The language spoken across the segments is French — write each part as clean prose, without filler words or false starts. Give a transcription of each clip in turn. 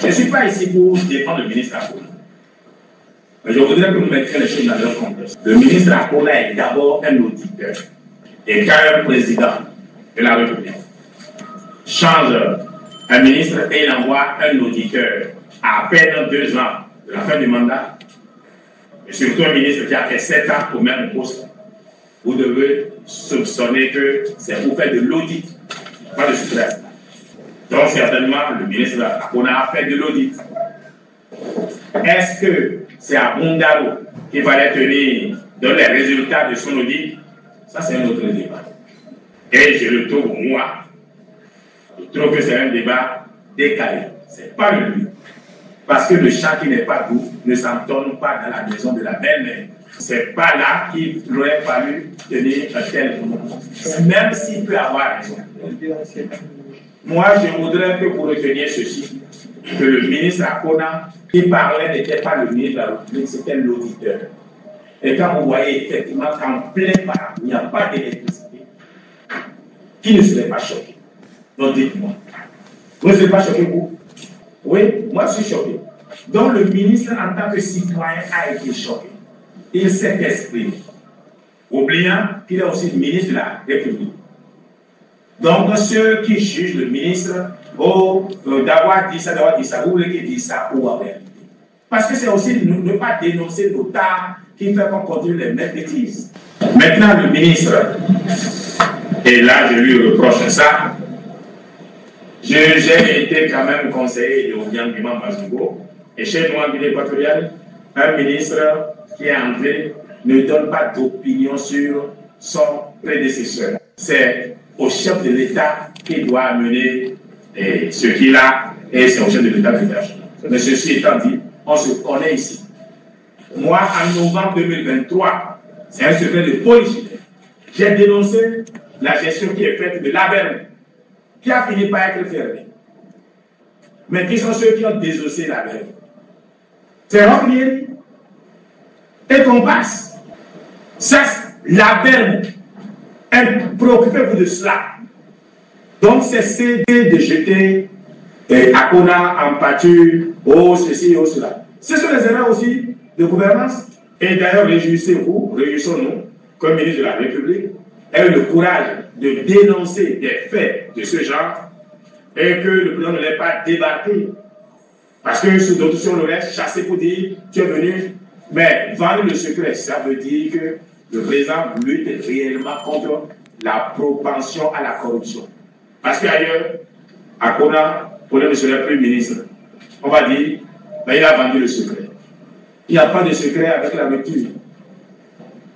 Je ne suis pas ici pour défendre le ministre Akona. Mais je voudrais que nous mettions les choses dans leur contexte. Le ministre Akona est d'abord un auditeur. Et quand un président de la République change un ministre et il envoie un auditeur à peine 2 ans de la fin du mandat, et surtout un ministre qui a fait 7 ans au même poste, vous devez soupçonner que c'est pour faire de l'audit, pas de stress. Donc certainement, le ministre Akona a fait de l'audit. Est-ce que c'est à Bundaro qu'il fallait tenir dans les résultats de son audit? Ça, c'est un autre débat. Et je le trouve, moi, je trouve que c'est un débat décalé. Ce n'est pas le but. Parce que le chat qui n'est pas doux ne s'entonne pas dans la maison de la belle-mère. Ce n'est pas là qu'il aurait fallu tenir un tel moment. Même s'il peut avoir raison. Moi, je voudrais que vous reteniez ceci, que le ministre Akona qui parlait n'était pas le ministre de la République, c'était l'auditeur. Et quand vous voyez effectivement qu'en plein parc, il n'y a pas d'électricité, qui ne serait pas choqué? Donc dites-moi. Vous ne serez pas choqué, vous? Oui, moi je suis choqué. Donc le ministre, en tant que citoyen, a été choqué. Il s'est exprimé, oubliant qu'il est aussi le ministre de la République. Donc ceux qui jugent le ministre, d'avoir dit ça, vous voulez qu'il dise ça ou en réalité? Parce que c'est aussi ne pas dénoncer nos tares qui fait qu'on continue les mêmes bêtises. Maintenant, le ministre, et là je lui reproche ça, j'ai été quand même conseiller de Odian Mazugo, et chez nous en Guinée équatoriale, un ministre qui est entré ne donne pas d'opinion sur son prédécesseur. C'est au chef de l'État qui doit amener ce qu'il a, et c'est au chef de l'État de faire. Mais ceci étant dit, on se connaît ici. Moi, en novembre 2023, c'est un secret de police. J'ai dénoncé la gestion qui est faite de l'Aberme, qui a fini par être fermée. Mais qui sont ceux qui ont désossé l'Aberme? C'est Rockmiel et qu'on passe. Ça, l'Aberme, préoccupez-vous de cela. Donc, cessez de jeter Akona en pâture, oh ceci, oh cela. Ce sont les erreurs aussi de gouvernance. Et d'ailleurs, réjouissons-nous, comme ministre de la République, ait le courage de dénoncer des faits de ce genre et que le président ne l'ait pas débarqué. Parce que sous d'autres, si on l'aurait chassé pour dire tu es venu, mais vendre le secret, ça veut dire que le président lutte réellement contre la propension à la corruption. Parce qu'ailleurs, Akona, pour le monsieur le Premier ministre, on va dire, ben, il a vendu le secret. Il n'y a pas de secret avec la rupture.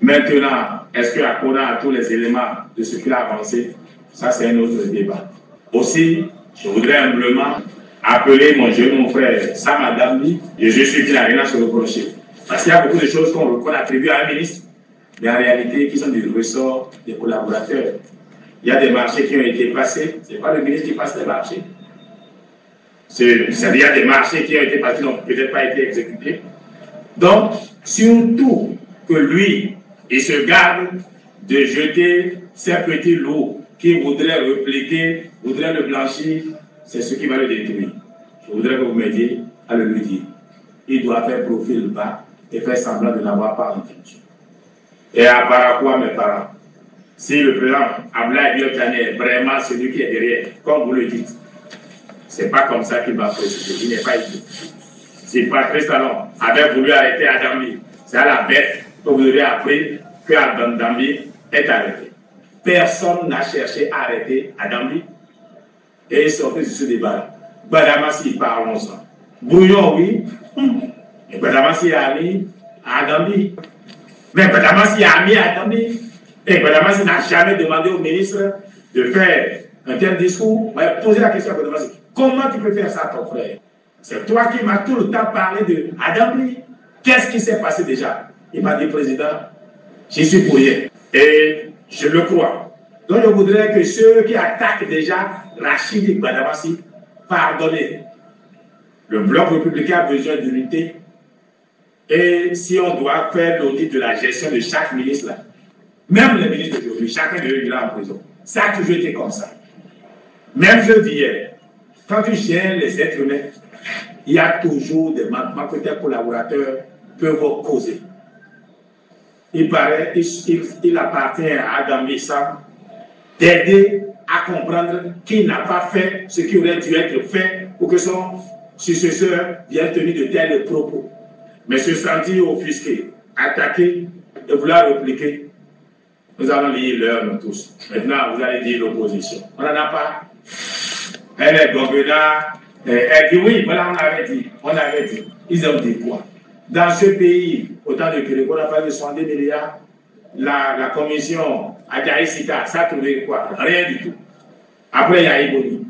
Maintenant, est-ce que Akona a tous les éléments de ce qu'il a avancé? Ça, c'est un autre débat. Aussi, je voudrais humblement appeler mon frère Sam Adambi, et je suis qu'il n'a rien à se reprocher. Parce qu'il y a beaucoup de choses qu'on attribue à un ministre, mais en réalité, qui sont du ressort des collaborateurs. Il y a des marchés qui ont été passés, ce n'est pas le ministre qui passe les marchés. Il y a des marchés qui ont été passés, qui n'ont peut-être pas été exécutés. Donc, surtout que lui, il se garde de jeter ces petits lots qui voudraient répliquer, voudraient le blanchir, c'est ce qui va le détruire. Je voudrais que vous m'aidiez à le lui dire. Il doit faire profil bas et faire semblant de n'avoir pas entendu. Et à Barakoua, mes parents, si le président Ablaye Diop-Tchane est vraiment celui qui est derrière, comme vous le dites, c'est pas comme ça qu'il va procéder. Il n'est pas ici. Si Patrice Talon avait voulu arrêter Adambi, c'est à la bête que vous avez appris que Adambi est arrêté. Personne n'a cherché à arrêter Adambi et il sortait de ce débat. Badamassi, parlons-en. Brouillon, oui. Et Badamassi a mis Adambi. Mais Badamassi a mis Adambi. Et Badamassi n'a jamais demandé au ministre de faire un tel discours. Posez la question à Badamassi. Comment tu peux faire ça, ton frère? C'est toi qui m'as tout le temps parlé de Adambi. Qu'est-ce qui s'est passé déjà? Il m'a dit, président, j'y suis pour rien. Et je le crois. Donc je voudrais que ceux qui attaquent déjà Rachidi Badamassi, pardonnez. Le bloc républicain a besoin d'unité. Et si on doit faire l'audit de la gestion de chaque ministre, là, même les ministres d'aujourd'hui, chacun d'eux est en prison. Ça a toujours été comme ça. Même je dis hier, quand tu gères les êtres humains, il y a toujours des manquements que tes collaborateurs peuvent causer. Il paraît, il appartient à Adam Messam d'aider à comprendre qu'il n'a pas fait ce qui aurait dû être fait pour que son successeur vienne tenir de tels propos. Mais se sentir offusqué, attaqué et vouloir répliquer, nous allons lire l'heure, nous tous. Maintenant, vous allez dire l'opposition. On n'en a pas. Elle est gouverneur. Elle dit oui, voilà, on avait dit. Ils ont dit quoi? Dans ce pays, autant de Québec, on a parlé de 102 milliards. La commission Adjaï Sita, ça a trouvé quoi? Rien du tout. Après, il y a Iboni.